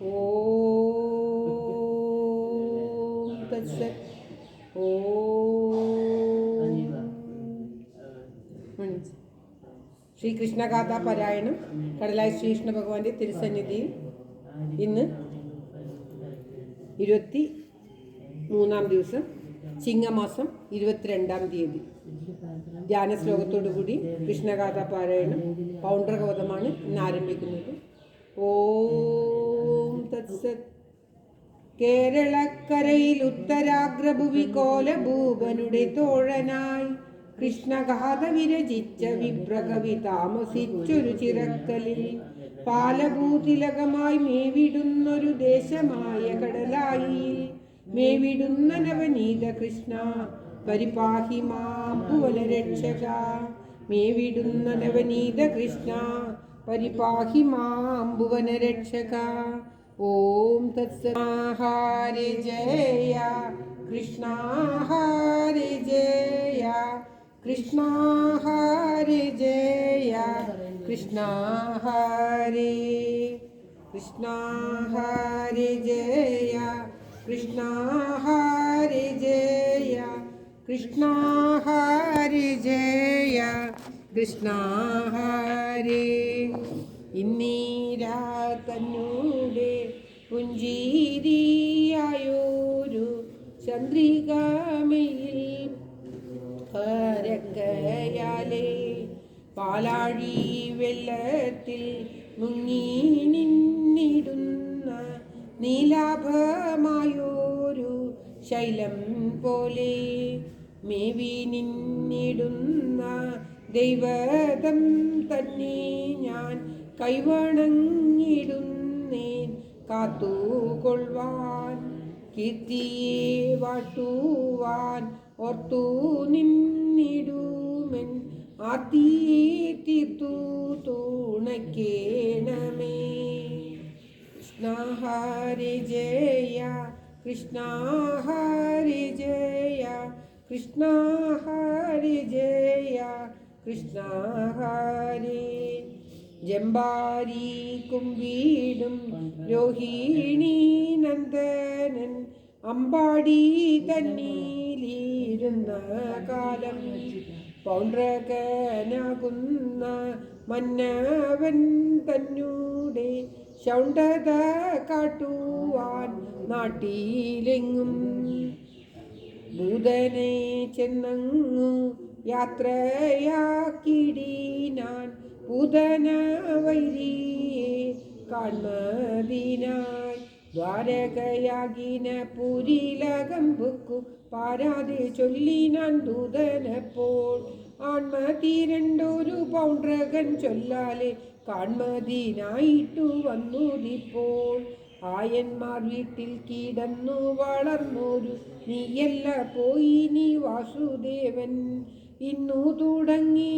ഓം തത്സത്. ശ്രീകൃഷ്ണഗാഥ പാരായണം കടലായ ശ്രീകൃഷ്ണ ഭഗവാന്റെ തിരുസന്നിധിയിൽ ഇന്ന് 23-ാം ദിവസം, ചിങ്ങമാസം 22-ാം തീയതി. ധ്യാന ശ്ലോകത്തോടുകൂടി കൃഷ്ണഗാഥ പാരായണം പൗണ്ഡ്രകവധമാണ് ഇന്ന് ആരംഭിക്കുന്നത്. ഓം തത്സത്. കേരളക്കരയിൽ ഉത്തരാഗ്രഭുവി കോലഭൂപനുടെ തോഴനായി കൃഷ്ണഗാഥ വിരചിച്ച വിപ്രകവി താമസിച്ചൊരു ചിറക്കലിൽ പാലഭൂതിലകമായി മേവിടുന്നൊരു ദേശമായ കടലായിൽ മേവിടുന്ന നവനീത കൃഷ്ണ പരിപാഹി മാം ഭുവനരക്ഷക. മേവിടുന്ന നവനീത കൃഷ്ണ പരിപാഹി മാം ഭുവനരക്ഷക. ഓം തത്സത്. ഹരി ജയ കൃഷ്ണ ഹരി ജയ കൃഷ്ണ ഹരി ജയ കൃഷ്ണ ഹരി കൃഷ്ണ ഹരി ജയ കൃഷ്ണ ഹരി ജയ കൃഷ്ണ ഹരി ജയ കൃഷ്ണ ഹരി. ഇന്നീരാ തന്നൂടെ പുഞ്ചിരിയായൊരു ചന്ദ്രികാമയിൽ പരക്കയാലേ പാലാഴി വെള്ളത്തിൽ മുങ്ങി നിന്നിടുന്ന നീലാഭമായൊരു ശൈലം പോലെ മേവി നിന്നിടുന്ന ദൈവതം തന്നെ ഞാൻ കൈവണങ്ങിടുന്നേൻ കാത്തുകൊള്ളുവാൻ. കീർത്തിയെ വാട്ടുവാൻ ഓർത്തു നിന്നിടുമെൻ ആർത്തിയെ തീർത്തു തുണയ്ക്കേണമേ. കൃഷ്ണ ഹരി ജയ കൃഷ്ണ ഹരി ജയ കൃഷ്ണ ഹരി ജയ കൃഷ്ണ ഹരി. ജമ്പാരി കുമ്പീടും രോഹിണി നന്ദനൻ അമ്പാടി തന്നീലിരുന്ന കാലം പൗണ്ഡ്രകനാകുന്ന മന്നവൻ തന്നൂടെ ശൗണ്ഡത കാട്ടുവാൻ നാട്ടിലെങ്ങും ഭൂതനെ ചെന്നങ്ങു യാത്രയാക്കിടിനാൻ പൂതന വൈരിയെ കാൺമതിനായി. ദ്വാരകയാകിന പുരിലകമ്പുക്കു പാരാതെ ചൊല്ലിനാൻ ദൂതനപ്പോൾ ആൺമതിരണ്ടൊരു പൗണ്ഡ്രകൻ ചൊല്ലാലെ കാൺമതിനായിട്ടു വന്നുതിപ്പോൾ. ആയന്മാർ വീട്ടിൽ കിടന്നു വളർന്നോരു നീയല്ല പോയി നീ വാസുദേവൻ. ഇന്നു തുടങ്ങി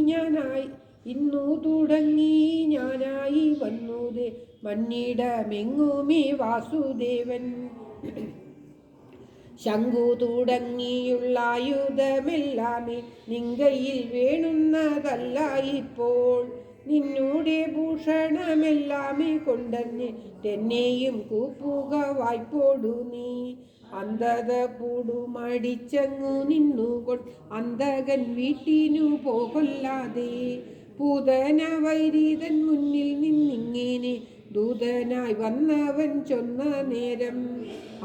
ഞാനായി വന്നുതേ മന്നിടമെങ്ങുമേ വാസുദേവൻ. ശംഖു തുടങ്ങിയുള്ള ആയുധമെല്ലാമേ നിങ്കയിൽ വേണുന്നതല്ല ഇപ്പോൾ. നിന്നൂടെ ഭൂഷണമെല്ലാമേ കൊണ്ടെന്നെയും കൂപ്പുക വായ്പോടു നീ. അന്ധത പൂടുമടിച്ചങ്ങു നിന്നുകൊണ്ട് അന്തകൻ വീട്ടിനു പോകൊല്ലാതെ പൂതന വൈരീതൻ മുന്നിൽ നിന്നിങ്ങനെ ദൂതനായി വന്നവൻ ചൊന്ന നേരം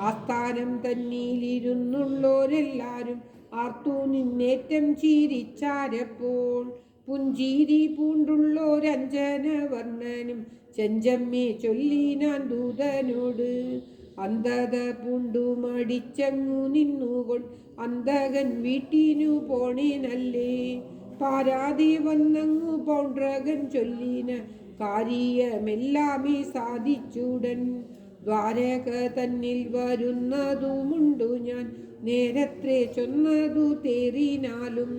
ആസ്ഥാനം തന്നിലിരുന്നുള്ളോരെല്ലാരും ആർത്തു നിന്നേറ്റം ചിരിച്ചാരപ്പോൾ. പുഞ്ചിരി പൂണ്ടുള്ളോരഞ്ജന വർണ്ണനും ചെഞ്ചമ്മേ ചൊല്ലിനാൻ ദൂതനോട്. അന്ധത പൂണ്ടു മടിച്ചങ്ങു നിന്നുകൊണ്ട് അന്തകൻ വീട്ടിനു പോണേനല്ലേ. പാരാതെ വന്നങ്ങു പൗണ്ഡ്രകൻ ചൊല്ലിന കാര്യമെല്ലാമേ സാധിച്ചുടൻ. ദ്വാരക തന്നിൽ വരുന്നതുമുണ്ടു ഞാൻ നേരത്രേ ചൊന്നതു തേറിനാലും.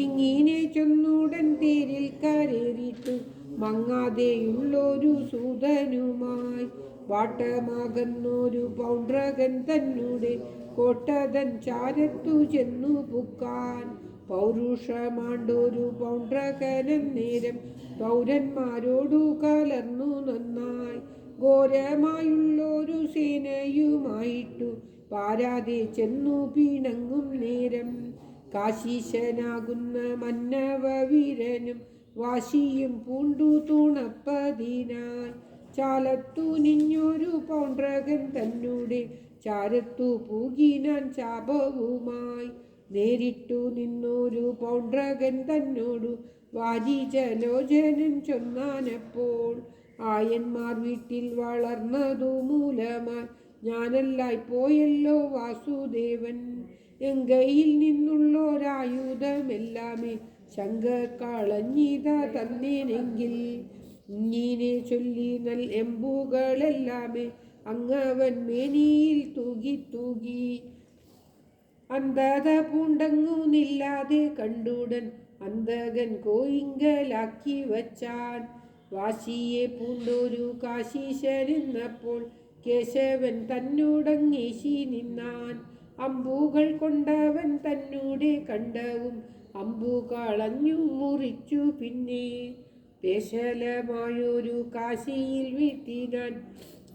ഇങ്ങനെ ചൊന്നുടൻ തേരിൽ കരേറിട്ടു മങ്ങാതെയുള്ളൊരു സൂതനുമായി വാട്ടമാകുന്നൊരു പൗണ്ഡ്രകൻ തന്നൂടെ കോട്ടതൻ ചാരത്തു ചെന്നു പുക്കാൻ. പൗരുഷമാണ്ടൊരു പൗണ്ഡ്രകനന്നേരം പൗരന്മാരോടു കലർന്നു നന്നായി ഘോരമായുള്ളൊരു സേനയുമായിട്ടു പാരാതെ ചെന്നു പിണങ്ങും നേരം കാശീശനാകുന്ന മന്നവ വീരനും വാശിയും പൂണ്ടു തുണപ്പതിനായി ചാലത്തു നിന്നൊരു പൗണ്ഡ്രകൻ തന്നൂടെ ചാരത്തു പൂകിനാൻ ശാപവുമായി നേരിട്ടു നിന്നൊരു പൗണ്ഡ്രകൻ തന്നോടു വാരിജലോചനൻ ചൊന്നാനപ്പോൾ ആയന്മാർ വീട്ടിൽ വളർന്നതു മൂലമായി ഞാനല്ലായി പോയല്ലോ വാസുദേവൻ എങ്കയിൽ നിന്നുള്ളൊരായുധമെല്ലാമേ ശങ്ക കളഞ്ഞിത തന്നേനെങ്കിൽ ഇങ്ങനെ ചൊല്ലി നൽ എമ്പുകളെല്ലാമേ അങ്ങവൻ മേനിയിൽ തൂകി തൂകി അന്ധത പൂണ്ടങ്ങു നില്ലാതെ കണ്ടുടൻ അന്തകൻ കോയിങ്കലാക്കി വച്ചാൻ വാശിയെ പൂണ്ടൊരു കാശീശനെന്നപ്പോൾ കേശവൻ തന്നോടങ്ങേശി നിന്നാൻ അമ്പുകൾ കൊണ്ടവൻ തന്നൂടെ കണ്ടവും അമ്പു കളഞ്ഞു മുറിച്ചു പിന്നെ പേശലമായൊരു കാശിയിൽ വീഴ്ത്തിനാൻ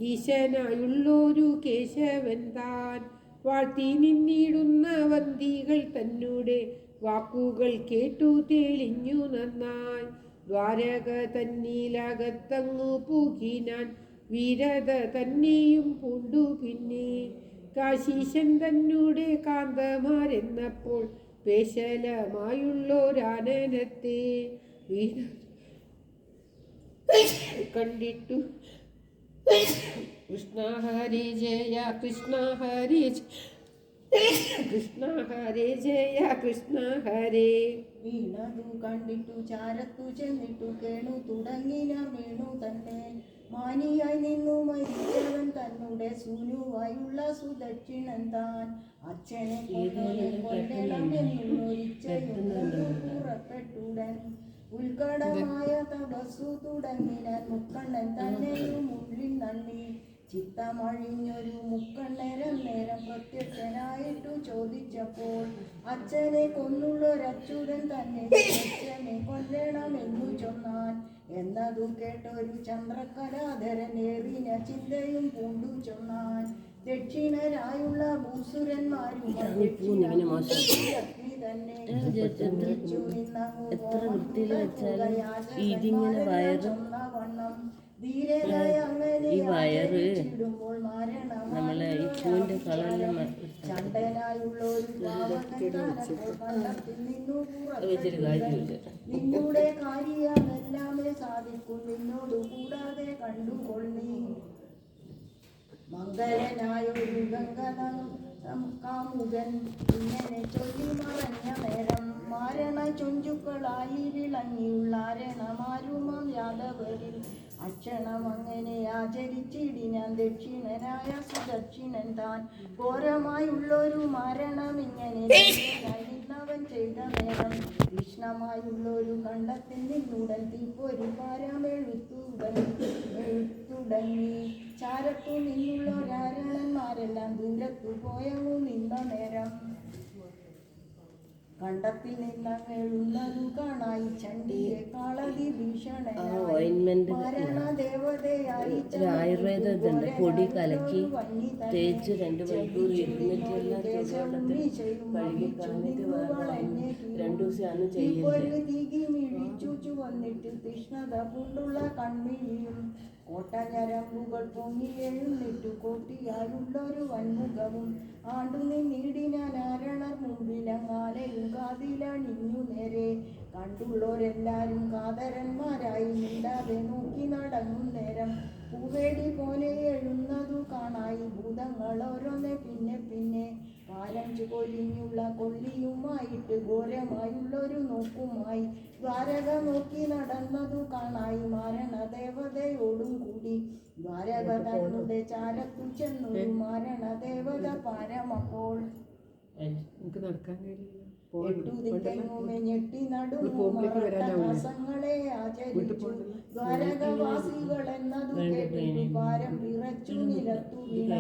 ഈശനായുള്ളൊരു കേശവൻ താൻ വാഴ്ത്തി നിന്നിടുന്ന വന്തികൾ തന്നൂടെ വാക്കുകൾ കേട്ടു തെളിഞ്ഞു നന്നായി ദ്വാരക തന്നിലകത്തങ്ങു പൂകിനാൻ വീരത തന്നെയും പൂണ്ടു പിന്നെ കാശീശൻ തന്നൂടെ കാന്തമാരെന്നപ്പോൾ പേശലമായുള്ളൊരാനനത്തെ വീര കണ്ടിട്ടു കൃഷ്ണ ഹരി ജയ കൃഷ്ണ ഹരി കൃഷ്ണ ഹരേ ജയ കൃഷ്ണ ഹരേ. വീണതു കണ്ടിട്ടു ചാരത്തു ചെന്നിട്ടു കേണു തുടങ്ങിന വീണു തന്നെ മാനിയായി നിന്നു മരിച്ചവൻ തന്നുടെ സൂനുവായുള്ള സുദക്ഷിണൻ താൻ അച്ഛനെ പുറപ്പെട്ടുടൻ ഉത്കടമായ തപസ്സു തുടങ്ങിനാൻ മുക്കണ്ണൻ തന്നെയും ഉള്ളിൽ നന്ദി ചിത്തമഴിഞ്ഞൊരു മുക്കണ്ണേരം നേരം പ്രത്യക്ഷനായിട്ടു ചോദിച്ചപ്പോൾ അച്ഛനെ കൊന്നുള്ളൊരച്യുതൻ തന്നെ അച്ഛനെ കൊല്ലണമെന്നു ചൊന്നാൻ എന്നതു കേട്ടൊരു ചന്ദ്രകലാധരൻ ഏറിന ചിന്തയും പൂണ്ടു ചൊന്നാൻ ദക്ഷിണരായുള്ള ഭൂസുരന്മാരും തന്നെ എത്ര വൃത്തിയിൽ വെച്ചാലും ഇതിങ്ങനെ വയറ് ഈ വയറ് നമ്മളെ ഈ പൂവിൻ്റെ കളറിൽ വെച്ചൊരു കാര്യമില്ല. നിന്നോടെ കാര്യമെല്ലാമേ സാധിക്കും നിന്നോട് കൂടാതെ കണ്ടുകൊള്ളി മംഗളനായൊരു കാമുകൻ ഇങ്ങനെ ചൊല്ലി മറഞ്ഞ നേരം മാരണ ചൊഞ്ചുക്കളായി വിളങ്ങിയുള്ള ആരണമാരുമാം യാദവരിൽ അക്ഷണം അങ്ങനെ ആചരിച്ചിടിനാൻ ദക്ഷിണനായ സുദക്ഷിണൻ താൻ ഘോരമായുള്ളൊരു മരണം ഇങ്ങനെ നിന്നവൻ ചെയ്ത നേരം കൃഷ്ണമായുള്ളൊരു കണ്ടത്തിൽ നിന്നുടൻ തീപ്പൊരു പാരമെഴുത്തുടങ്ങി ചാരത്തു നിന്നുള്ളൊരാരണന്മാരെല്ലാം ദൂരത്തു പോയവു നിന്ന നേരം കണ്ടത്തിൽ നിന്നെഴുന്നതു കാണായി ചണ്ഡിയെ കാളതി ഭീഷണനായി മരണദേവതയായി ആയുർവേദ പൊടി കലക്കി തേച്ച് 2 മണിക്കൂർ തീകി മിഴിച്ചു വന്നിട്ട് കൃഷ്ണത പൂണ്ടുള്ള കൺമിഴിയും കോട്ടഞ്ഞരമ്പുകൾ പൊങ്ങി എഴുന്നിട്ടു കോട്ടിയായുള്ളൊരു വൻമുഖവും ആണ്ടു നിന്നിടിനാൻ ആരണർ മുമ്പിലങ്ങാലെയും കാതിലണിഞ്ഞു നേരെ കണ്ടുള്ളവരെല്ലാരും കാതരന്മാരായി മിണ്ടാതെ നോക്കി നടങ്ങും നേരം പൂവേടി പോലെ എഴുന്നതു കാണായി ഭൂതങ്ങൾ ഓരോന്നെ പിന്നെ പിന്നെ കാലഞ്ചു കൊലിഞ്ഞുള്ള കൊള്ളിയുമായിട്ട് ഘോരമായുള്ളൊരു നോക്കുമായി ദ്വാരക നോക്കി നടന്നതു കാണായി മാരണദേവതയോടും കൂടി ദ്വാരക തന്നുടെ ചാരത്തു ചെന്നൊരു മാരണദേവത പാരമപ്പോൾ നമുക്ക് നടക്കാൻ കഴിയില്ല. എട്ടുദിക്കെങ്ങുമെ ഞെട്ടി നടുമാസങ്ങളെ ആചരിച്ചു ദ്വാരകവാസികൾ എന്നതു കേട്ടിട്ടു പാരം വിറച്ചു നിലത്തു വീണ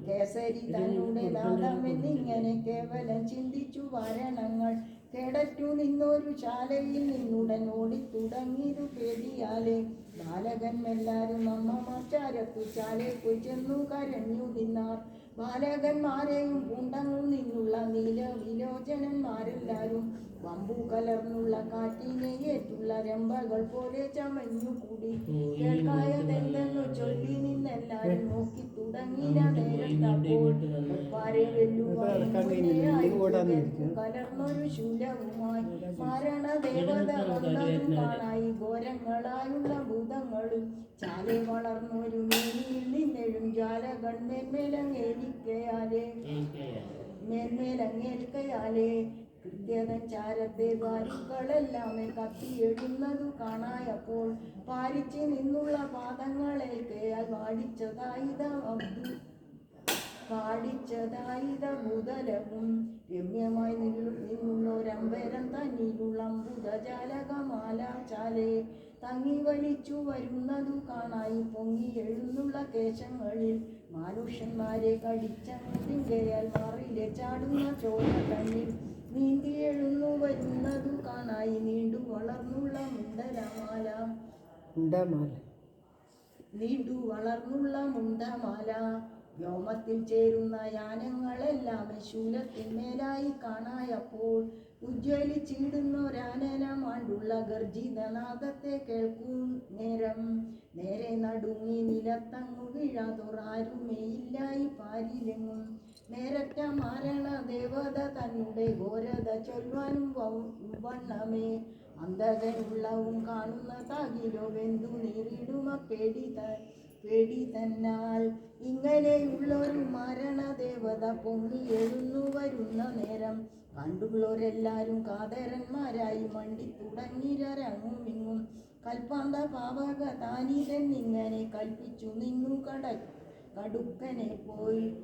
കേസരി തന്നെ നാദമെന്നിങ്ങനെ കേവലം ചിന്തിച്ചു വാരണങ്ങൾ കേടറ്റു നിന്നൊരു ശാലയിൽ നിന്നുടൻ ഓടിത്തുടങ്ങിയതു പേടിയാലെ ബാലകന്മെല്ലാരും അമ്മമാർ ചാരത്തു ശാലയ്ക്കു ചെന്നു കരഞ്ഞു നിന്നാർ ബാലകന്മാരെയും പൂണ്ടങ്ങു നിന്നുള്ള നീലവിലോചനന്മാരെല്ലാരും വമ്പു കലർന്നുള്ള കാറ്റിനെ ഏറ്റുള്ള രമ്പകൾ പോലെ ചമഞ്ഞു കൂടി കേൾക്കായതെന്തെന്നു ചൊല്ലി നിന്നെല്ലാരും നോക്കി തുടങ്ങിന നേരത്തപ്പോൾ കലർന്നൊരു ശൂലവുമായി മരണദേവത വന്നതും കാണായി ഘോരങ്ങളായുള്ള ഭൂതങ്ങളും ചാലെ വളർന്നൊരു മേനിയിൽ നിന്നെഴും ജാലകൾ മേന്മേലങ്ങേൽക്കയാലേ കൃത്യതൻ ചാരത്തെ ദ്വാരുക്കളെല്ലാമേ കത്തിയെഴുന്നതു കാണായപ്പോൾ പാരിച്ച് നിന്നുള്ള പാദങ്ങളേൽക്കയാൽ പാടിച്ചതായിത ഭൂതലവും രമ്യമായി നിന്നുള്ളൊരമ്പരം തന്നിലുള്ള അമ്പുതജാലകമാല ചാലെ തങ്ങി വലിച്ചു വരുന്നതു കാണായി പൊങ്ങി എഴുന്നുള്ള കേശങ്ങളിൽ മാനുഷ്യന്മാരെ കടിച്ചങ്ങയാൽ മാറിലെ ചാടുന്ന ചോര തന്നിൽ നീന്തി എഴുന്നു വരുന്നതു കാണായി നീണ്ടു വളർന്നുള്ള മുണ്ടമാല വ്യോമത്തിൽ ചേരുന്ന യാനങ്ങളെല്ലാം ശൂലത്തിന്മേലായി കാണായപ്പോൾ ഉജ്ജ്വലിച്ചിടുന്നൊരാനനമാണ്ടുള്ള ഗർജിതനാദത്തെ കേൾക്കും നേരം നേരെ നടുങ്ങി നിലത്തങ്ങു വീഴാതൊറാരുമേയില്ലായി പാരിലെങ്ങും നേരറ്റ മാരണ ദേവത തന്നെ ഘോരത ചൊല്ലുവാനും വണ്ണമേ അന്ധകരുള്ളവും കാണുന്ന താകിലോ വെന്തു നേരിടുമ പേടി തന്നാൽ ഇങ്ങനെയുള്ളൊരു മരണദേവത പൊങ്ങി എഴുന്നു വരുന്ന നേരം കണ്ടുള്ളവരെല്ലാരും കാതരന്മാരായി മണ്ടി തുടങ്ങിരങ്ങുമിങ്ങും കൽപ്പാന്ത പാവക താനിരൻ ഇങ്ങനെ കൽപ്പിച്ചു നിന്നു കടുക്കനെ പോയി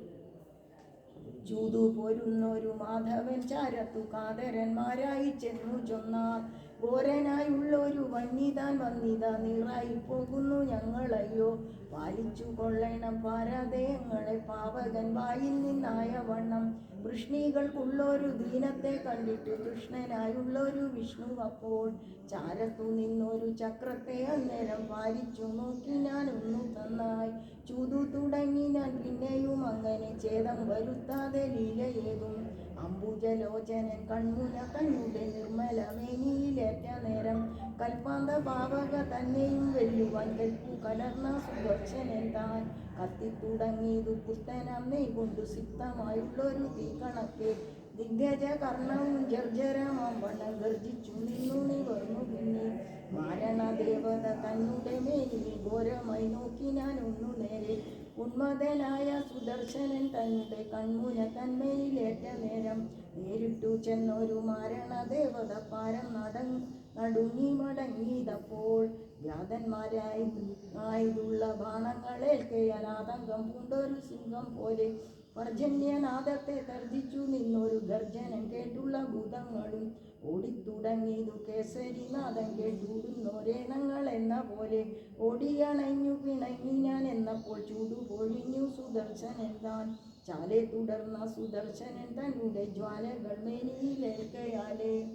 ചൂതു പോരുന്നൊരു മാധവൻ ചാരത്തു കാതരന്മാരായി ചെന്നു ചൊന്നാർ ഘോരനായുള്ളൊരു വന്യതാൻ വന്നിത നീറായി പോകുന്നു ഞങ്ങളയ്യോ പാലിച്ചു കൊള്ളണം പാരാതയങ്ങളെ പാവകൻ വായിൽ നിന്നായ വണ്ണം വൃഷ്ണികൾക്കുള്ളൊരു ദീനത്തെ കണ്ടിട്ട് കൃഷ്ണനായുള്ളൊരു വിഷ്ണു അപ്പോൾ ചാരത്തു നിന്നൊരു ചക്രത്തെ അന്നേരം പാലിച്ചു നോക്കി ഞാൻ ഒന്നു തന്നായി ചൂതു തുടങ്ങി ഞാൻ പിന്നെയും അങ്ങനെ ഛേദം വരുത്താതെ ലീലയേതും അംബുജലോചനൻ കൺമുന കണ്ണുടെ നിർമ്മലമേനിയിലേറ്റ നേരം കൽപ്പാന്ത പാവക തന്നെയും വെല്ലുവാൻ കൽപ്പു കലർന്ന സുദർശനൻ താൻ കത്തിത്തുടങ്ങിയതു പുത്തനം നെയ് കൊണ്ടു സിക്തമായുള്ളൊരു തീക്കണക്കെ ദിഗ്ഗജ കർണവും ജർജരമാവണ്ണം ഗർജിച്ചു നിന്നു നിവർന്നു പിന്നെ മാരണദേവത തന്നുടെ മേനിൽ ഘോരമായി നോക്കി ഞാൻ ഒന്നു നേരെ ഉന്മതനായ സുദർശനൻ തന്നുടെ കൺമുന തന്മയിലേറ്റ നേരം നേരിട്ടു ചെന്നൊരു മാരണദേവത പാരം നടുങ്ങി മടങ്ങിയതപ്പോൾ വ്യാതന്മാരായുള്ള ബാണങ്ങളേൽക്കയാൽ ആതങ്കം പൂണ്ടൊരു സിംഹം പോലെ പർജന്യനാദത്തെ തർജിച്ചു നിന്നൊരു ഗർജനം കേട്ടുള്ള ഭൂതങ്ങളും ഓടിത്തുടങ്ങിയതു കേസരിനാദം കേട്ടൂടുന്നൊരേണങ്ങൾ എന്ന പോലെ ഓടിയണഞ്ഞു പിണങ്ങി ഞാൻ എന്നപ്പോൾ ചൂടുപൊഴിഞ്ഞു സുദർശനൻ താൻ ചാലെ തുടർന്ന സുദർശനൻ തന്നുടെ ജ്വാലകൾ മേനിയിലേൽക്കയാലേ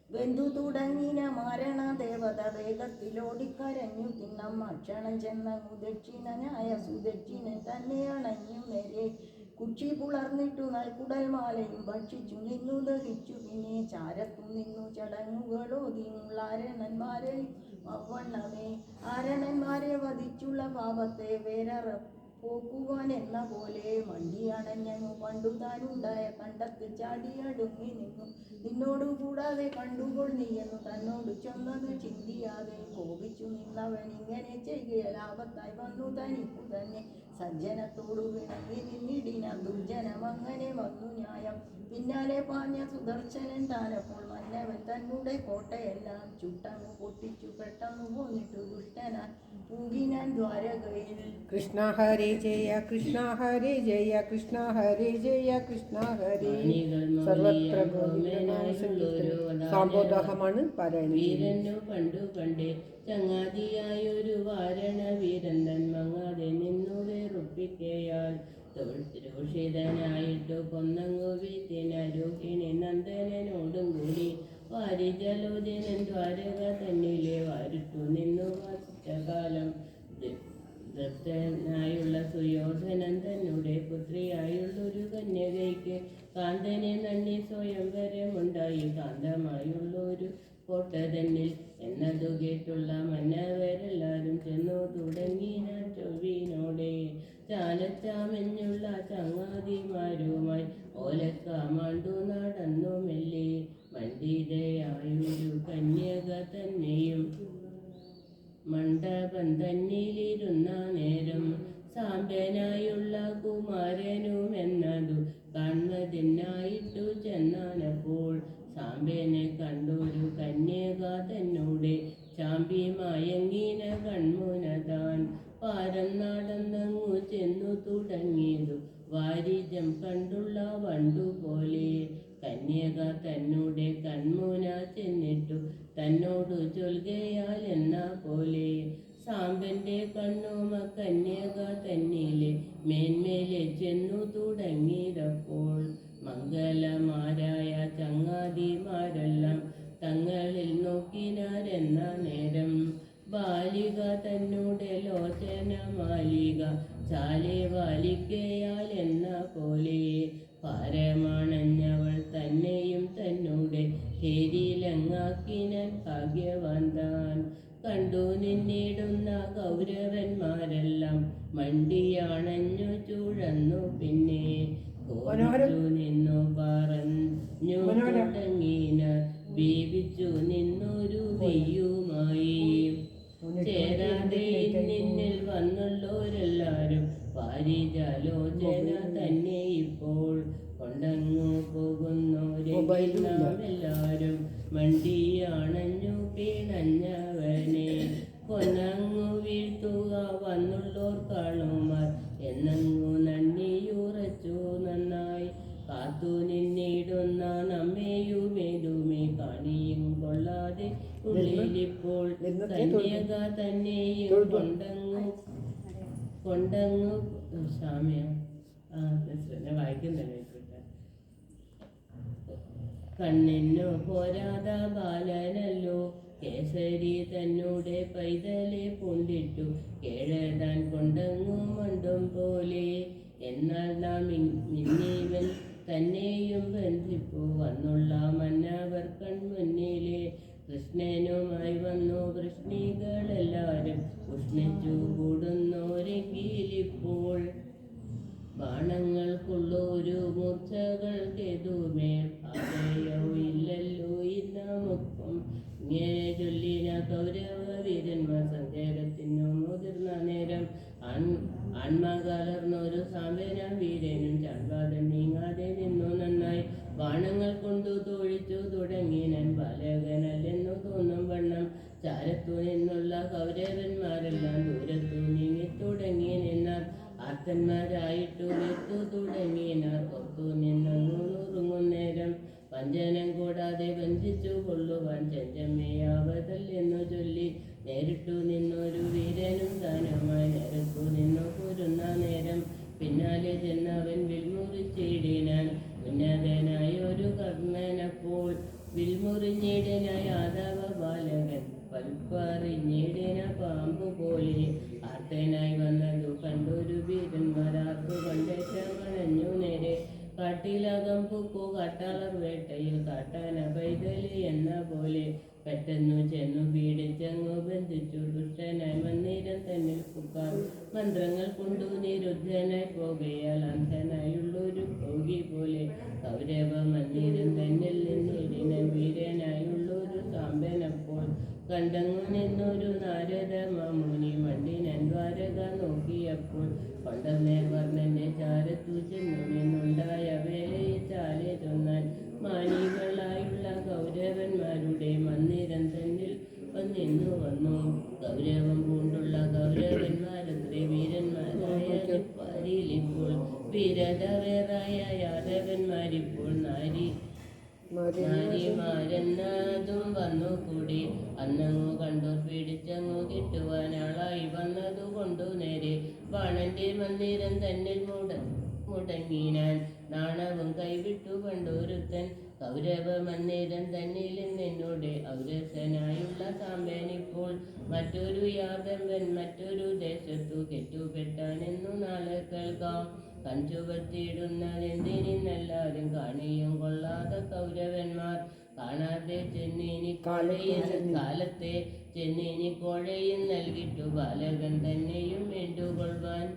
വെന്തു തുടങ്ങിന മാരണ ദേവത വേഗത്തിലോടിക്കരഞ്ഞു തിന്നമ്മ ക്ഷണം ചെന്നങ്ങു ദക്ഷിണനായ സുദക്ഷിണൻ തന്നെ അണഞ്ഞു നേരെ കുച്ചി പുളർന്നിട്ടു നൽകുടൽമാലയും ഭക്ഷിച്ചു നിന്നു ദഹിച്ചു പിന്നെ ചാരത്തു നിന്നു ചടങ്ങുകളോതിയുള്ള ആരണന്മാരെ അവണ്ണമേ ആരണന്മാരെ വധിച്ചുള്ള പാപത്തെ വേറെ പോക്കുവാൻ എന്ന പോലെ മണ്ടിയണഞ്ഞു പണ്ടു താനുണ്ടായ കണ്ടത്തിൽ ചാടിയടുങ്ങി നിന്നു നിന്നോടു കൂടാതെ കണ്ടുകൊൾ നീയെന്നു തന്നോട് ചൊന്നത് ചിന്തിയാതെ കോപിച്ചു നിന്നവൻ ഇങ്ങനെ ചെയ്യുക ലാഭത്തായി വന്നു തനിക്കു തന്നെ സജ്ജനത്തോടു പിണങ്ങി നിന്നിടിനാൻ ദുർജനം അങ്ങനെ വന്നു ന്യായം. പിന്നാലെ പാഞ്ഞ സുദർശനൻ താനപ്പോൾ മന്നവൻ തന്നുടെ കോട്ടയെല്ലാം ചുട്ടങ്ങു പൊട്ടിച്ചു പെട്ടെന്നു പോന്നിട്ടു ദുഷ്ടനാൻ പൂകിനാൻ ദ്വാരകയിൽ. കൃഷ്ണ ഹരേ ജയ കൃഷ്ണ ഹരേ ജയ കൃഷ്ണ ഹരേ ജയ കൃഷ്ണ ഹരേ. സർവത്ര സാമ്പോദാഹമാണ് പാരായണം. വീരനു പണ്ടു പണ്ടേ ചങ്ങാതിയായൊരു വാരണ വീരൻ തന്മങ്ങാതെ നിന്നു വേറുപ്പിക്കയാൽ രോഷിതനായിട്ടു കൊന്നങ്ങു വീത്തിനരോഹിണി നന്ദനോടും കൂടി വാരിജലോചനൻ ദ്വാരക തന്നിലെ വാരിട്ടു നിന്നു വാസിച്ച കാലം. ദൃപ്തനായുള്ള സുയോധനൻ തന്നെ പുത്രിയായുള്ളൊരു കന്യകയ്ക്ക് കാന്തനെ നന്ദി സ്വയംവരമുണ്ടായി കാന്തമായുള്ളൊരു കോട്ട തന്നിൽ എന്നതു കേട്ടുള്ള മന്നവരെല്ലാരും ചെന്നു തുടങ്ങിനാൻ ചൊവ്വിനോടെ ചാലച്ചാമെന്നുള്ള ചങ്ങാതിമാരുമായി ഓലക്കാമാണ്ടു നടന്നു മെല്ലെ. മണ്ഡിതയായൊരു കന്യക തന്നെയും മണ്ഡപം തന്നിലിരുന്ന നേരം സാമ്പനായുള്ള കുമാരനുമെന്നതു കാൺമതിനായിട്ടു ചെന്നാനപ്പോൾ സാമ്പനെ കണ്ടൊരു കന്യക തന്നൂടെ ചാമ്പി മയങ്ങിന കൺമുനതാൻ പാരം നടന്നങ്ങു ചെന്നു തുടങ്ങിയതു വാരിജം കണ്ടുള്ള വണ്ടുപോലെ. കന്യക തന്നൂടെ കൺമുന ചെന്നിട്ടു തന്നോടു ചൊൽകയാൽ എന്ന പോലെ സാമ്പന്റെ കണ്ണുമ കന്യക തന്നിലെ മേന്മേലെ ചെന്നു തുടങ്ങിയപ്പോൾ മംഗലമാരായ ചങ്ങാതിമാരെല്ലാം തങ്ങളിൽ നോക്കിനാരെന്ന നേരം ബാലിക തന്നൂടെ ലോചന മാലിക ചാലെ വാലിക്കയാൽ എന്ന പോലെ പാരമാണഞ്ഞവൾ തന്നെയും തന്നൂടെ ഹേരിയിലങ്ങാക്കിനാൻ ഭാഗ്യവാൻ താൻ. കണ്ടു നിന്നിടുന്ന കൗരവന്മാരെല്ലാം മണ്ടിയാണഞ്ഞു ചുഴന്നു പിന്നെ കോരിച്ചു നിന്നു പറഞ്ഞു തുടങ്ങിന വേവിച്ചു നിന്നൊരു വെയ്യുമായി. ചേരാതെ നിന്നിൽ വന്നുള്ളവരെല്ലാരും പാരിജാലോചന തന്നെ ഇപ്പോൾ കൊണ്ടങ്ങു പോകുന്നോരെല്ലാരും മണ്ടിയാണഞ്ഞു പിണഞ്ഞവനെ കൊന്നങ്ങു വീഴ്ത്തുക വന്നുള്ളോർ കാണുമാർ എന്നങ്ങു നന്ദിയുറച്ചു നന്നായി കാത്തു നിന്നിടുന്ന നമ്മെയുമേതുമേ കാണിയും കൊള്ളാതെ ഉള്ളിലിപ്പോൾ കന്യക തന്നെയും കൊണ്ടങ്ങു സാമ്യ വായിക്കുന്നല്ലേ കണ്ണിനു പോരാത ബാലനല്ലോ കേസരി തന്നൂടെ പൈതലെ പൂണ്ടിട്ടു കേഴതാൻ കൊണ്ടങ്ങു മണ്ടും പോലെ. എന്നാൽ നാം മിന്നീവൻ തന്നെയും ബന്ധിപ്പു വന്നുള്ള മന്നവർ കൺമുന്നിലെ കൃഷ്ണനുമായി വന്നു വൃഷ്ണികളെല്ലാരും ഉഷ്ണിച്ചു കൂടുന്നോരെങ്കിലിപ്പോൾ ബാണങ്ങൾക്കുള്ളൊരു മൂർച്ചകൾക്കെതുമേ ആദയോ ഇല്ലല്ലോ ഇന്നമുക്കും. ഇങ്ങനെ ചൊല്ലിന കൗരവ വീരന്മാർ സഞ്ചാരത്തിനു മുതിർന്ന നേരം ആൺമ കലർന്നൊരു സാമ്പന വീരനും ചാൺപാദം നീങ്ങാതെ നിന്നു നന്നായി ബാണങ്ങൾ കൊണ്ടു തോഴിച്ചു തുടങ്ങിനൻ ബാലകനല്ലെന്നു തോന്നും വണ്ണം. ചാരത്തു നിന്നുള്ള കൗരവന്മാരെല്ലാം ദൂരത്തു നീങ്ങിത്തുടങ്ങി നിന്നാർ ആർത്തന്മാരായിട്ടു എത്തു തുടങ്ങിനാർ പുറത്തു നിന്നു നുറുങ്ങുന്നേരം വഞ്ചനം കൂടാതെ ബന്ധിച്ചു കൊള്ളുവാൻ ചെഞ്ചമ്മയാവതല്ലെന്നു ചൊല്ലി നേരിട്ടു നിന്നൊരു വീരനും താനുമായി നേരത്തു നിന്നു പോരുന്ന നേരം പിന്നാലെ ചെന്നവൻ വിൽമുറിച്ചിടിനാൻ. ഉന്നതനായൊരു കർണനപ്പോൾ വിൽമുറിഞ്ഞിടന യാദവ ബാലകൻ പൽപ്പറിഞ്ഞിടന പാമ്പു പോലെ. ആർത്തനായി വന്നതു കണ്ടൊരു വീരന്മാരാർക്കു കണ്ടേറ്റമണഞ്ഞു നേരെ കാട്ടിലകം പൂക്കു കാട്ടാളർ വേട്ടയിൽ കാട്ടാന പൈതലി എന്ന പോലെ. പെട്ടെന്നു ചെന്നു പീഡിച്ചങ്ങു ബന്ധിച്ചു ദുഷ്ടനായി മന്ദിരം തന്നിൽ പുക്കാർ മന്ത്രങ്ങൾ കൊണ്ടു നിരുദ്ധനായി പോകയാൽ അന്ധനായുള്ളൊരു ഭോഗി പോലെ. കൗരവ മന്ദിരം തന്നിൽ നിന്നിടിന വീരനായുള്ളൊരു സാമ്പനപ്പോൾ കണ്ടങ്ങു നിന്നൊരു നാരദ മാമുനി മണ്ണിനൻ ദ്വാരക നോക്കിയപ്പോൾ പണ്ടന്നേർ വർണ്ണന്റെ ചാരത്തു ചെന്നു നിന്നുണ്ടായ വേലയെ ചാലെ ചൊന്നാൽ മാനികളായുള്ള കൗരവന്മാരുടെ മന്ദിരം തന്നിൽ വന്നു ഗൗരവം പൂണ്ടുള്ള കൗരവന്മാരത്രേ വീരന്മാരായ പാരിയിലിപ്പോൾ വീരതവേറായ യാദവന്മാരിപ്പോൾ നാരിമാരെന്നതും വന്നു കൂടി അന്നങ്ങു കണ്ടോർ പിടിച്ചങ്ങു കിട്ടുവാനാളായി വന്നതു കൊണ്ടു നേരെ ബാണന്റെ മന്ദിരം തന്നിൽ മുടങ്ങിനാൻ നാണവും കൈവിട്ടു കണ്ടോരുത്തൻ കൗരവ മന്ദിരം തന്നിൽ നിന്നോടെ ഔരസനായുള്ള സാമ്പനിപ്പോൾ മറ്റൊരു യാദവൻ മറ്റൊരു ദേശത്തു കെട്ടുപെട്ടാനെന്നു നാളെ കേൾക്കാം കഞ്ചുവത്തിയിടുന്നതെന്തിനെല്ലാരും കാണിയും കൊള്ളാതെ കൗരവന്മാർ കാണാതെ ചെന്നിനി കാലത്തെ ചെന്നിനി കോഴയും നൽകിട്ടു ബാലകൻ തന്നെയും വേണ്ടുകൊള്ളുവാൻ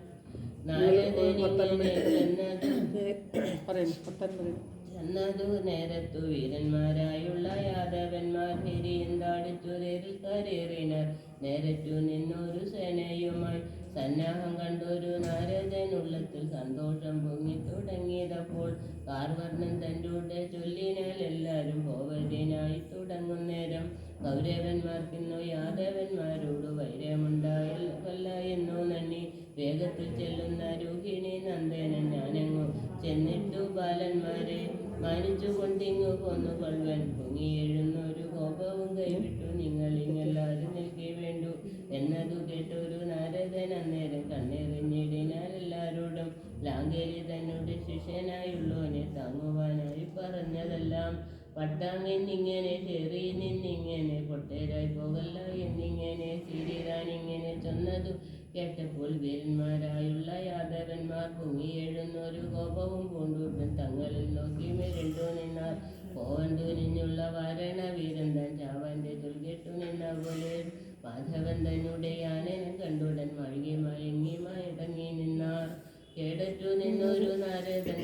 ചെന്നതു നേരത്തു വീരന്മാരായുള്ള യാദവന്മാർ ഹിരിയും താടിച്ചു തേരിൽ കരേറിനർ നേരറ്റു നിന്നൊരു സേനയുമായി സന്നാഹം കണ്ടൊരു നാരദനുള്ളത്തിൽ സന്തോഷം പൊങ്ങി തുടങ്ങിയതപ്പോൾ കാർവർണ്ണൻ തൻ്റെ ചൊല്ലിനാൽ എല്ലാവരും പോവതിനായി തുടങ്ങുന്നേരം കൗരവന്മാർക്കിന്നു യാദവന്മാരോട് വൈരമുണ്ടായല്ല എന്നോ നന്ദി വേഗത്തിൽ ചെല്ലുന്ന രോഹിണി നന്ദനൻ ഞാനങ്ങു ചെന്നിട്ടു ബാലന്മാരെ മാനിച്ചു കൊണ്ടിങ്ങു പോന്നു കൊള്ളുവൻ പൊങ്ങിയെഴുന്നൊരു കോപവും കൈവിട്ടു നിങ്ങളിങ്ങെല്ലാവരും നിൽക്കേ വേണ്ടു എന്നതു കേട്ടൊരു നാരദൻ അന്നേരം കണ്ണെറിഞ്ഞിടിനാൽ എല്ലാവരോടും ലാങ്കേലി തന്നോട് ശിഷ്യനായുള്ളോനെ താങ്ങുവാനായി പറഞ്ഞതെല്ലാം പട്ടാങ്ങിന്നിങ്ങനെ ചെറി നിന്നിങ്ങനെ പൊട്ടേരായി പോകല്ല എന്നിങ്ങനെ ശ്രീരാനിങ്ങനെ ചൊന്നതു കേട്ടപ്പോൾ വീരന്മാരായുള്ള യാദവന്മാർ പൊങ്ങിയെഴുന്നൊരു കോപവും പൂണ്ടൂട്ടും തങ്ങളിൽ നോക്കി മിരണ്ടു നിന്നാർ പോവൻ തുനിഞ്ഞുള്ള വാരണ വീരൻ തൻ ചാവന്റെ ചൊൽകെട്ടു നിന്ന പോലെ മാധവൻ തന്നെ ആനനം കണ്ടുടൻ മഴകി മയങ്ങി മയടങ്ങി നിന്നാർ കേടറ്റു നിന്നൊരു നാരദൻ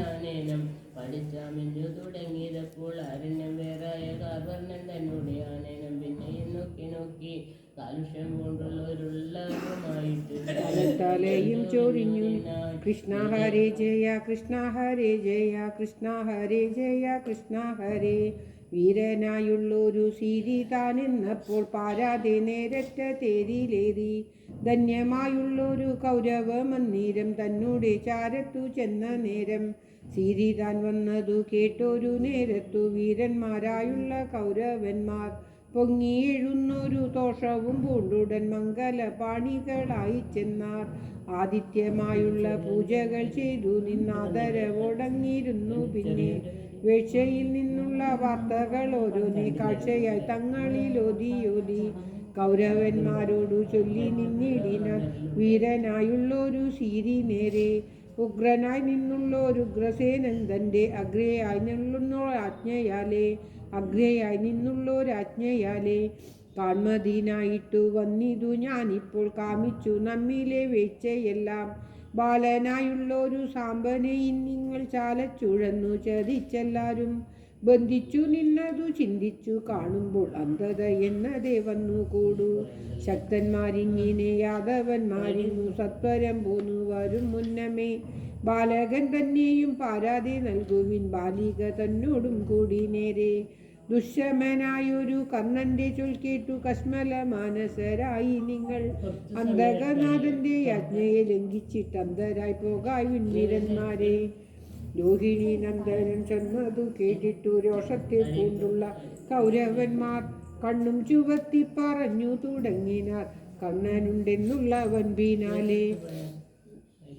ആനേനം പഠിച്ചാമിഞ്ഞു തുടങ്ങിയതപ്പോൾ ആരണ്യം വേറായ കാർവർണ്ണൻ തന്നെ ആനേനം പിന്നെയും നോക്കി കാലുഷ്യം കൊണ്ടുള്ളവരുള്ളവരുമായിട്ട് ചൊരിഞ്ഞു കൃഷ്ണ ഹരേ ജയ കൃഷ്ണ ഹരേ ജയ കൃഷ്ണ ഹരേ ജയ കൃഷ്ണ ഹരേ വീരനായുള്ളൊരു സീരി താനെന്നപ്പോൾ പാരാതെ നേരറ്റ തേരിലേറി ധന്യമായുള്ളൊരു കൗരവ മന്ദിരം തന്നോടെ ചാരത്തു ചെന്ന നേരം സീരി താൻ വന്നതു കേട്ടൊരു നേരത്തു വീരന്മാരായുള്ള കൗരവന്മാർ പൊങ്ങിയെഴുന്നൊരു ദോഷവും പൂണ്ടുടൻ മംഗലപാണികളായി ചെന്നാർ ആദിത്യമായുള്ള പൂജകൾ ചെയ്തു നിന്നാദരവോടങ്ങിയിരുന്നു പിന്നെ വേഴ്ചയിൽ നിന്നുള്ള വാർത്തകൾ ഓരോന്നെ കാഴ്ചയായി തങ്ങളിലൊതിയൊതി കൗരവന്മാരോടു ചൊല്ലി നിന്നിടിനാൻ വീരനായുള്ളൊരു സീരി നേരെ ഉഗ്രനായി നിന്നുള്ളൊരു ഉഗ്രസേനൻ തൻ്റെ അഗ്രയായി നിന്നുള്ളൊരാജ്ഞയാലേ കാൺമതിനായിട്ടു വന്നിതു ഞാനിപ്പോൾ കാമിച്ചു നമ്മിലെ വേഴ്ചയെല്ലാം ബാലനായുള്ളൊരു സാമ്പനെയും നിങ്ങൾ ചാലച്ചുഴന്നു ചതിച്ചെല്ലാരും ബന്ധിച്ചു നിന്നതു ചിന്തിച്ചു കാണുമ്പോൾ അന്ധത എന്നതേ വന്നു കൂടൂ ശക്തന്മാരിങ്ങനെ യാദവന്മാരിന്നു സത്വരം പോന്നു വരും മുന്നമേ ബാലകൻ തന്നെയും പാരാതെ നൽകുവിൻ ബാലിക തന്നോടും കൂടി നേരെ ദുഷ്യമനായൊരു കർണന്റെ ചൊൽ കേട്ടു കശ്മല മാനസരായി നിങ്ങൾ അന്തകനാഥന്റെ യാജ്ഞയെ ലംഘിച്ചിട്ട് അന്ധരായി പോകാവിൻ വീരന്മാരെ രോഹിണി നന്ദനൻ ചെന്നതു കേട്ടിട്ടു രോഷത്തെ പൂണ്ടുള്ള കൗരവന്മാർ കണ്ണും ചുവത്തി പറഞ്ഞു തുടങ്ങിനാർ കർണനുണ്ടെന്നുള്ളവൻ പിന്നാലെ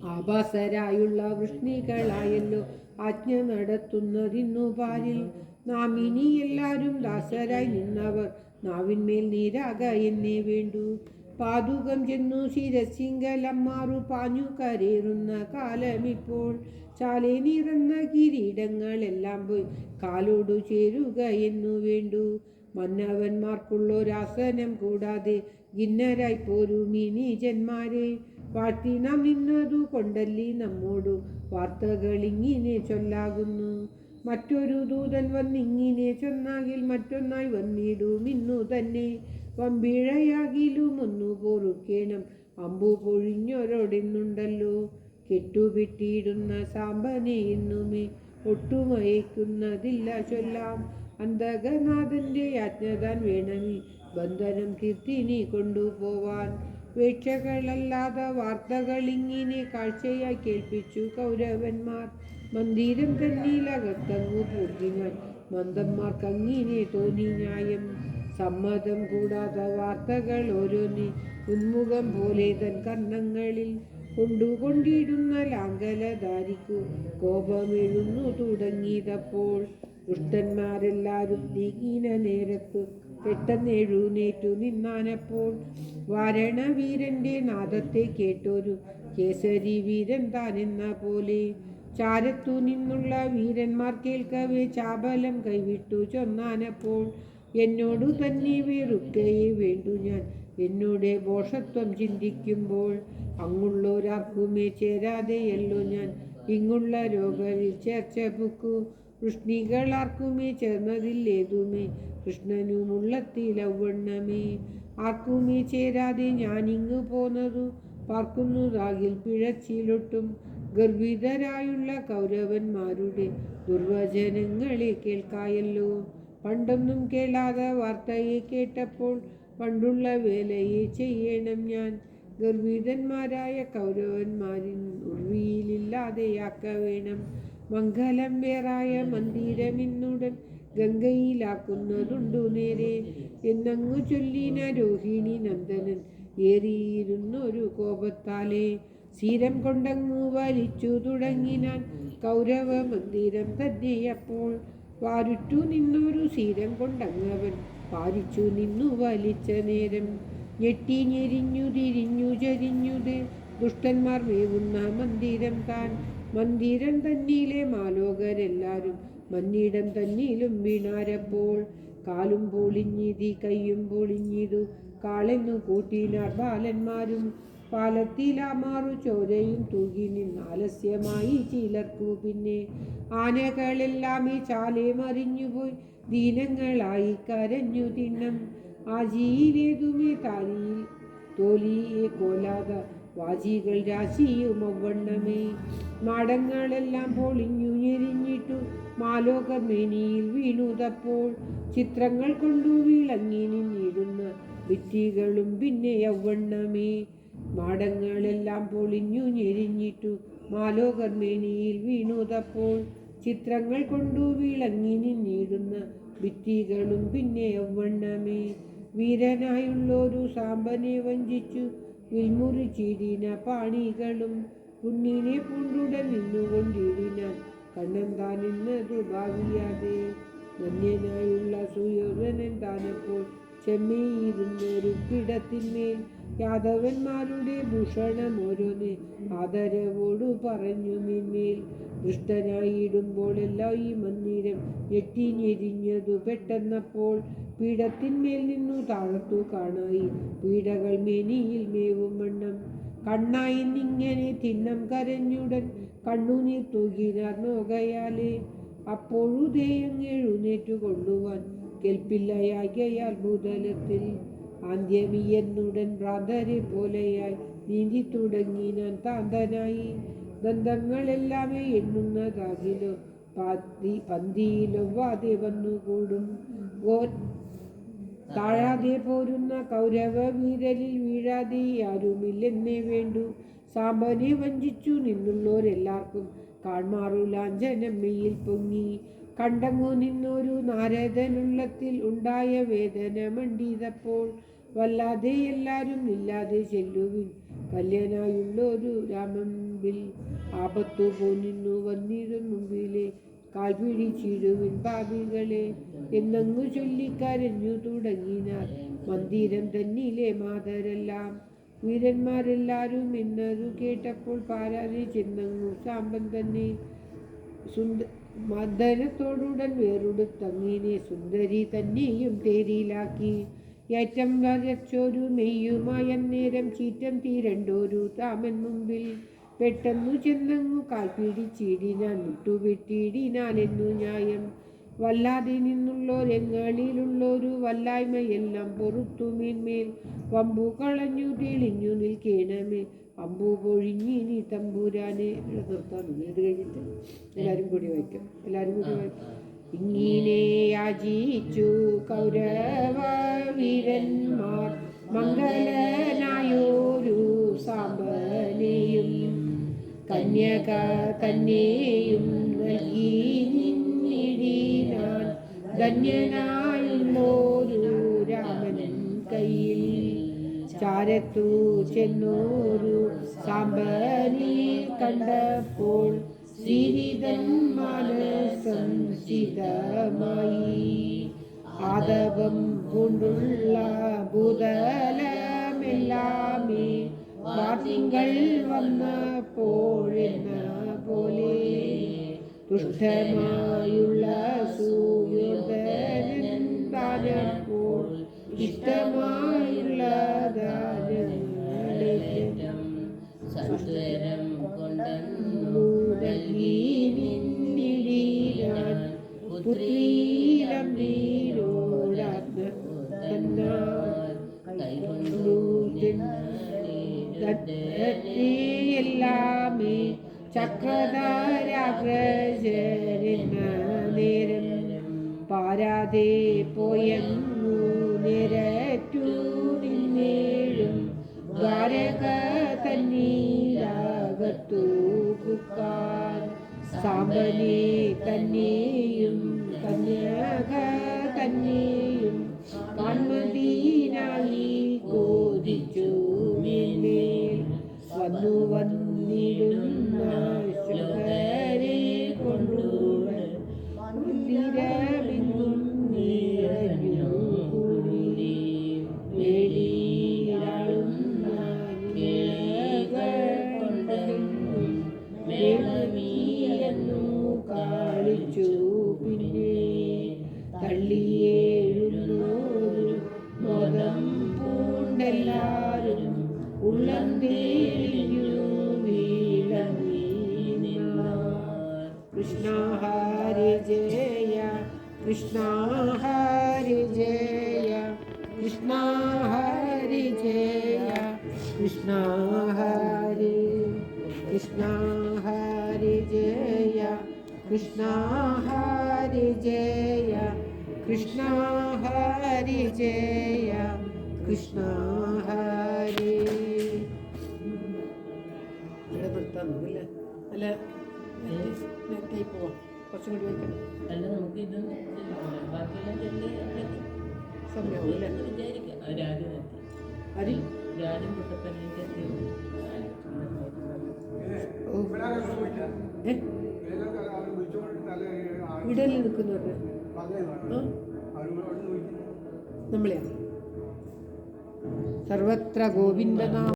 ആഭാസരായുള്ള വൃഷ്ണികളായല്ലോ ആജ്ഞ നടത്തുന്നതിന്നു പാലിൽ നാം ഇനി എല്ലാവരും ദാസരായി നിന്നവർ നാവിന്മേൽ നീരാക എന്നേ വേണ്ടു പാതുകം ചെന്നു ശിരസിംഗലമ്മാറു പാഞ്ഞു കരേറുന്ന കാലമിപ്പോൾ ചാലെ നിറന്ന കിരീടങ്ങളെല്ലാം പോയി കാലോടു ചേരുക എന്നു വേണ്ടു മന്നവന്മാർക്കുള്ളൊരാസനം കൂടാതെ ഗിന്നരായി പോരും ഈ നീചന്മാരെ വാഴ്ത്തി നാം നിന്നതു കൊണ്ടല്ലി നമ്മോടു വാർത്തകളിങ്ങനെ ചൊല്ലാകുന്നു മറ്റൊരു ദൂതൻ വന്നിങ്ങിനെ ചൊന്നാകിൽ മറ്റൊന്നായി വന്നിടും ഇന്നു തന്നെ. വമ്പിഴയാകിലും ഒന്നു പൊറുക്കേണം, അമ്പു പൊഴിഞ്ഞൊരൊടിന്നുണ്ടല്ലോ. കെട്ടുപെട്ടിയിടുന്ന സാമ്പനെ എന്നുമേ ഒട്ടുമയക്കുന്നതില്ല ചൊല്ലാം. അന്തകനാഥന്റെ യാജ്ഞതാൻ വേണമേ ബന്ധനം കീർത്തിനി കൊണ്ടുപോവാൻ. വേക്ഷകളല്ലാത്ത വാർത്തകളിങ്ങിനെ കാഴ്ചയായി കേൾപ്പിച്ചു കൗരവന്മാർ. മന്ദിരം തന്നിലകത്തങ്ങു പൂർത്തിനാൻ മന്ദന്മാർക്കങ്ങിനെ തോന്നി ന്യായം. സമ്മതം കൂടാത്ത വാർത്തകൾ ഓരോന്നെ ഉന്മുഖം പോലെ തൻ കർണങ്ങളിൽ കൊണ്ടുകൊണ്ടിടുന്ന ലാങ്കലധാരിക്കു കോപമെഴുന്നു തുടങ്ങിയതപ്പോൾ. ദുഷ്ടന്മാരെല്ലാരും നീങ്ങിന നേരത്തു പെട്ടെന്നെഴുന്നേറ്റു നിന്നാനപ്പോൾ. വാരണവീരന്റെ നാദത്തെ കേട്ടൊരു കേസരി വീരൻ താനെന്ന പോലെ ചാരത്തു നിന്നുള്ള വീരന്മാർ കേൾക്കവേ ചാബലം കൈവിട്ടു ചൊന്നാനപ്പോൾ. എന്നോടു തന്നെ വെറുക്കയെ വേണ്ടു ഞാൻ എന്നോടെ ഭോഷത്വം ചിന്തിക്കുമ്പോൾ. അങ്ങുള്ളോരാർക്കുമേ ചേരാതെയല്ലോ ഞാൻ ഇങ്ങുള്ള രോഗരിൽ ചേർച്ച പുക്കു. വൃഷ്ണികളാർക്കുമേ ചേർന്നതില്ലേതുമേ കൃഷ്ണനുമുള്ളത്തിലവണ്ണമേ. ആർക്കുമേ ചേരാതെ ഞാനിങ്ങു പോന്നതു പാർക്കുന്നതാകിൽ പിഴച്ചിലൊട്ടും. ഗർഭിതരായുള്ള കൗരവന്മാരുടെ ദുർവചനങ്ങളെ കേൾക്കായല്ലോ. പണ്ടൊന്നും കേളാതെ വാർത്തയെ കേട്ടപ്പോൾ പണ്ടുള്ള വേലയെ ചെയ്യണം ഞാൻ. ഗർഭിതന്മാരായ കൗരവന്മാരിൻ ഉർവിയിലില്ലാതെയാക്ക വേണം. മംഗലം വേറായ മന്ദിരമിന്നുടൻ ഗംഗയിലാക്കുന്നതുണ്ടു നേരെ എന്നങ്ങു ചൊല്ലിന രോഹിണി നന്ദനൻ ഏറിയിരുന്നൊരു കോപത്താലെ. ശീരം കൊണ്ടങ്ങു വലിച്ചു തുടങ്ങിനാൻ കൗരവ മന്ദിരം തന്നെയപ്പോൾ. വാരുറ്റു നിന്നൊരു ശീരം കൊണ്ടങ്ങവൻ പാരിച്ചു നിന്നു വലിച്ച നേരം. ഞെട്ടി ഞെരിഞ്ഞു തിരിഞ്ഞു ചരിഞ്ഞുത് ദുഷ്ടന്മാർ മേവുന്ന മന്ദിരം താൻ. മന്ദിരം തന്നിലെ മാലോകരെല്ലാരും മന്നിടം തന്നിലും വീണാരപ്പോൾ. കാലും പൊളിഞ്ഞിതി കയ്യും പൊളിഞ്ഞിതു കാളെന്നു കൂട്ടിനാർ ബാലന്മാരും. പാലത്തിലാമാറു ചോരയും തൂകി നിന്നാലസ്യമായി ചിലർക്കു പിന്നെ. ആനകളെല്ലാമേ ചാലെ മറിഞ്ഞുപോയി ദീനങ്ങളായി കരഞ്ഞു തിണ്ണം. ആജിയിലേതുമേ താലിയിൽ തോലിയെ കോലാത വാജികൾ രാശിയും അവണ്ണമേ. മാടങ്ങളെല്ലാം പൊളിഞ്ഞു ഞെരിഞ്ഞിട്ടു മാലോകർ മേനിയിൽ വീണുതപ്പോൾ. ചിത്രങ്ങൾ കൊണ്ടു വിളങ്ങി നിന്നിടുന്ന ഭിത്തികളും പിന്നെ യൗവണ്ണമേ. മാടങ്ങളെല്ലാം പൊളിഞ്ഞു ഞെരിഞ്ഞിട്ടു മാലോകർ മേനിയിൽ വീണുതപ്പോൾ. ചിത്രങ്ങൾ കൊണ്ടു വിളങ്ങി നിന്നിടുന്ന ഭിത്തികളും പിന്നെ യൗവണ്ണമേ. വീരനായുള്ളൊരു സാമ്പനെ വഞ്ചിച്ചു വിൽമുറിച്ചിടിന പാണികളും. പുണ്ണിനെ പൂണ്ടുടൻ നിന്നുകൊണ്ടിടിനാൻ കണ്ണൻ താനെന്നത് ഭാവിയാതെ. ധന്യനായുള്ള സുയോധനൻ താനപ്പോൾ ചെമ്മയിരുന്നൊരു പിടത്തിന്മേൽ യാദവന്മാരുടെ ഭൂഷണം ഓരോന്ന് ആദരവോടു പറഞ്ഞു മിന്മേൽ. ദുഷ്ടനായിടുമ്പോഴെല്ലാം ഈ മന്ദിരം ഞെട്ടി ഞെരിഞ്ഞതു പെട്ടെന്നപ്പോൾ. പീഠത്തിന്മേൽ നിന്നു താഴത്തു കാണായി പീഡകൾ മേനിയിൽ മേവും വണ്ണം. കണ്ണായി നിങ്ങനെ തിണ്ണം കരഞ്ഞുടൻ കണ്ണുനീർ തൂകിനാർ നോകയാലേ. അപ്പോഴുദേയങ് എഴുന്നേറ്റു കൊള്ളുവാൻ കെൽപ്പില്ലയാകയാൽ ഭൂതലത്തിൽ. ആന്ധ്യമീയെന്നുടൻ ഭ്രാന്തരെ പോലെയായി നീന്തി തുടങ്ങിനാൻ താന്തനായി. ദന്തങ്ങളെല്ലാമേ എണ്ണുന്നതാകിലോ പന്തിയിലൊവ്വാതെ വന്നുകൂടും. താഴാതെ പോരുന്ന കൗരവ വീരരിൽ വീഴാതെ ആരുമില്ലെന്നേ വേണ്ടു. സാമ്പനെ വഞ്ചിച്ചു നിന്നുള്ളോരെല്ലാവർക്കും കാൺമാറു ലാഞ്ചനം മെയ്യിൽ പൊങ്ങി. കണ്ടങ്ങു നിന്നൊരു നാരദനുള്ളത്തിൽ ഉണ്ടായ വേദന മണ്ടിയതപ്പോൾ. വല്ലാതെ എല്ലാരും ഇല്ലാതെ ചെല്ലുവിൻ കല്യനായുള്ളൊരു രാമമ്പിൽ. ആപത്തു പോനിന്നു വന്നിടും മുമ്പിലെ കാൽപിടിച്ചിടുവിൻ പാപികളെ എന്നങ്ങു ചൊല്ലിക്കരഞ്ഞു തുടങ്ങിനാർ മന്ദിരം തന്നിലെ മാതരെല്ലാം. വീരന്മാരെല്ലാരും എന്നതു കേട്ടപ്പോൾ പാരാതെ ചെന്നങ്ങു സാമ്പൻ തന്നെ. മർദ്ദനത്തോടുടൻ വേറുടുത്തങ്ങിനെ സുന്ദരി തന്നെയും തേരിലാക്കി. ഏറ്റം വരച്ചൊരു മെയ്യുമായ നേരം ചീറ്റം തീരണ്ടൊരു താമൻ മുമ്പിൽ പെട്ടെന്നു ചെന്നങ്ങു കാൽ പിടിച്ചിടിനാൻ മുട്ടുവെട്ടിയിടിനാനെന്നു ന്യായം. വല്ലാതെ നിന്നുള്ളോരെങ്ങളിലുള്ളൊരു വല്ലായ്മയെല്ലാം പൊറുത്തു മേന്മേൽ വമ്പു കളഞ്ഞു തെളിഞ്ഞു നിൽക്കേണമേ. അമ്പു പൊഴിഞ്ഞിനി തമ്പുരാനെ. നിർത്താറുണ്ട്. ഇത് കഴിഞ്ഞിട്ട് എല്ലാവരും കൂടി വായിക്കും. ഇങ്ങനെ യാചിച്ചു കൗരവവീരന്മാർ മംഗലനായൊരു സാമ്പനെയും കന്യക തന്നെയും നൽകി നിന്നിടിനാൻ ധന്യനായുള്ളൊരു രാമനൻ കയ്യിൽ. ചാരത്തു ചെന്നോരു സാമ്പനെ കണ്ടപ്പോൾ സിരിതൻ മനസ്സം സിതമായി. ആദവം കൊണ്ടുള്ള ഭൂതലമെല്ലാമേ വാർത്തിങ്കൾ വന്നപ്പോഴെന്ന പോലെ തുഷ്ടമായുള്ള സുയോധനൻ താനപ്പോൾ ഇഷ്ടമായുള്ള ദാനങ്ങളേറ്റം സത്വരം കൊണ്ടു നൽകി നിന്നിടിനാൻ പുത്രീരമ്പീരോടാത്മ കൈകൊണ്ടു എല്ലാമേ ചക്രധാരാഗ്രജരെന്ന നേരം പാരാതെ പോയങ്ങു നിരറ്റു നിന്നേഴും ദ്വാരക തന്നീരാകത്തു കുക്കാൻ. സാമ്പനെ തന്നെയും കന്യക തന്നെയും കാൺമതിനായി കോതിച്ചു മേന്മേൽ വന്നു വന്നിടുന്ന ശുഭരെ കൊണ്ടുവൻ മന്ദിരമെങ്ങും നിറഞ്ഞു കൂടി. വേളിയാളുന്ന കൊണ്ടെന്നും മേളമീയെന്നു കാളിച്ചു. പിന്നെ തള്ളിയേഴുന്നോരു മോദം പൂണ്ടെല്ലാരും ഉള്ളം തേലിഞ്ഞു വീളങ്ങി നിന്നാർ. കൃഷ്ണ ഹരി ജയ കൃഷ്ണ ഹരി ജയ കൃഷ്ണ ഹരി ജയ കൃഷ്ണ ഹരി കൃഷ്ണ ഹരി ജയ കൃഷ്ണ ഹരി ജയ കൃഷ്ണ ഹരി ജയ കൃഷ്ണ ഹരി. ഇവിടെ നിർത്താന്നില്ല. അല്ല നെറ്റായി പോവാം. കുറച്ചും കൂടി വയ്ക്കണം. അല്ല നമുക്ക് ഇത് സമയമാവില്ല. വിചാരിക്കാം അവരാരും ആരും രാജം കുട്ടപ്പനേക്ക് എത്തി. ഇവിടെയല്ലേ നിൽക്കുന്നവരുടെ നമ്മളെയാ സർവത്ര ഗോവിന്ദനാമ